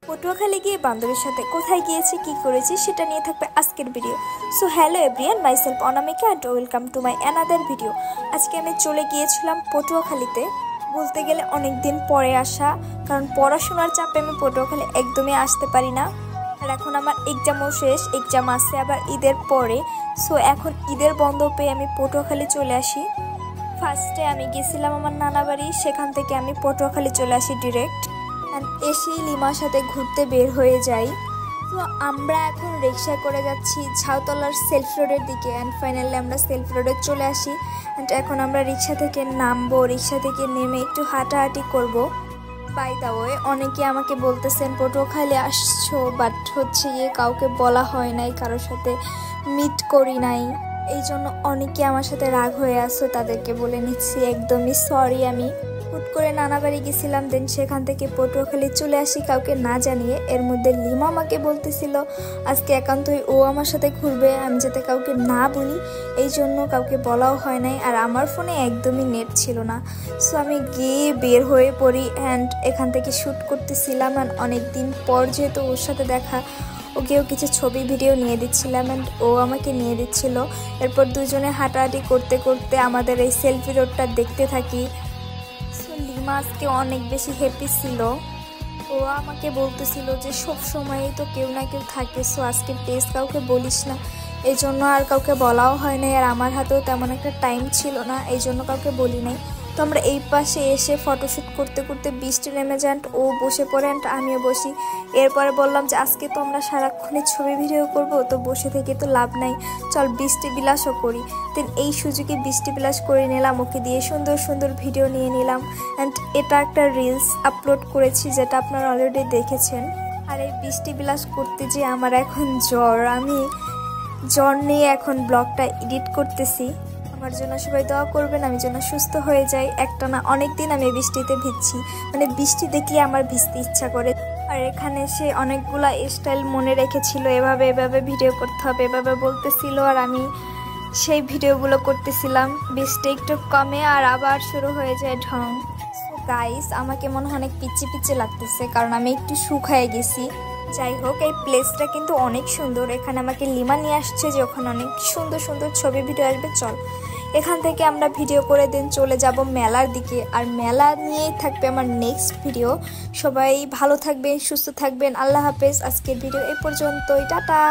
পটুয়াখালী গিয়ে বান্ধবীর সাথে কোথায় গিয়েছি কি করেছি সেটা নিয়ে থাকবে আজকের video. So hello everyone, myself Anamika and welcome to my another video. আজকে আমি চলে গিয়েছিলাম পটুয়াখালীতে। বলতে গেলে অনেক দিন পরে আসা, কারণ পড়াশোনার চাপে আমি পটুয়াখালী একদমই আসতে পারি না। আর এখন আমার এক্সামও শেষ, এক্সাম আসছে আবার ঈদের পরে। সো এখন ঈদের বন্ধ পেয়ে আমি পটুয়াখালী চলে আসি। ফার্স্টে আমি গেছিলাম আমার নানা বাড়ি, সেখান থেকে আমি পটুয়াখালী চলে আসি ডিরেক্ট। এসেই লিমার সাথে ঘুরতে বের হয়ে যাই। তো আমরা এখন রিক্সায় করে যাচ্ছি ঝাউতলার সেলফ রোডের দিকে। অ্যান্ড ফাইনালি আমরা সেলফ রোডে চলে আসি। অ্যান্ড এখন আমরা রিক্সা থেকে নামবো, রিক্সা থেকে নেমে একটু হাঁটাহাঁটি করব। বাই দ্য ওয়ে, অনেকে আমাকে বলতেছেন পটুয়াখালী আসছো, বাট হচ্ছে গিয়ে কাউকে বলা হয় নাই, কারোর সাথে মিট করি নাই। এই জন্য অনেকে আমার সাথে রাগ হয়ে আসছো, তাদেরকে বলে নিচ্ছি একদমই সরি। আমি হুট করে নানা বাড়ি গেছিলাম, দেন সেখান থেকে পটুয়াখালী চলে আসি কাউকে না জানিয়ে। এর মধ্যে লিমা আমাকে বলতেছিল আজকে একান্তই ও আমার সাথে ঘুরবে, আমি যাতে কাউকে না বলি, এই জন্য কাউকে বলাও হয় নাই। আর আমার ফোনে একদমই নেট ছিল না। সো আমি গিয়ে বের হয়ে পড়ি অ্যান্ড এখান থেকে শ্যুট করতেছিলাম। অ্যান্ড অনেক দিন পর যেহেতু ওর সাথে দেখা, ওকেও কিছু ছবি ভিডিও নিয়ে দিচ্ছিলাম অ্যান্ড ও আমাকে নিয়ে দিচ্ছিল। এরপর দুজনে হাঁটাহাঁটি করতে করতে আমাদের এই সেলফি রোডটা দেখতে থাকি। সো লিমা আজকে অনেক বেশি হ্যাপি ছিল। ও আমাকে বলতেছিল যে সব সময়ই তো কেউ না কেউ থাকে, সো আজকে প্লিজ কাউকে বলিস না। এই জন্য আর কাউকে বলাও হয় নাই, আর আমার হাতেও তেমন একটা টাইম ছিল না, এই জন্য কাউকে বলি নাই। তো আমরা এই পাশে এসে ফটোশ্যুট করতে করতে বৃষ্টি নেমে যায়, ও বসে পড়ে অ্যান্ড আমিও বসি। এরপরে বললাম যে আজকে তো আমরা সারাক্ষণে ছবি ভিডিও করব, তো বসে থেকে তো লাভ নাই, চল বৃষ্টি বিলাসও করি। দেন এই সুযোগে বৃষ্টি বিলাস করে নিলাম, ওকে দিয়ে সুন্দর সুন্দর ভিডিও নিয়ে নিলাম। অ্যান্ড এটা একটা রিলস আপলোড করেছি, যেটা আপনারা অলরেডি দেখেছেন। আর এই বৃষ্টি বিলাস করতে যে আমার এখন জ্বর, আমি জ্বর নিয়ে এখন ব্লগটা এডিট করতেছি। আমার জন্য সবাই দোয়া করবেন, আমি যেন সুস্থ হয়ে যাই। একটানা অনেক দিন আমি বৃষ্টিতে ভিজছি, মানে বৃষ্টি দেখলে আমার ভিজতে ইচ্ছা করে। আর এখানে সে অনেকগুলা স্টাইল মনে রেখেছিল, এভাবে এভাবে ভিডিও করতে হবে এভাবে বলতেছিল, আর আমি সেই ভিডিওগুলো করতেছিলাম। বৃষ্টি একটু কমে আর আবার শুরু হয়ে যায় ঢং। সো গাইস, আমাকে মনে হয় অনেক পিচ্ছি পিচ্ছি লাগতেছে, কারণ আমি একটু শুকায় গেছি। যাই হোক, এই প্লেসটা কিন্তু অনেক সুন্দর। এখানে আমাকে লিমা নিয়ে আসছে যে ওখানে অনেক সুন্দর সুন্দর ছবি ভিডিও আসবে, চল এখান থেকে আমরা ভিডিও করে দিন চলে যাব মেলার দিকে। আর মেলা নিয়েই থাকবে আমার নেক্সট ভিডিও। সবাই ভালো থাকবেন, সুস্থ থাকবেন, আল্লাহ হাফেজ। আজকের ভিডিও এই পর্যন্তই, টাটা।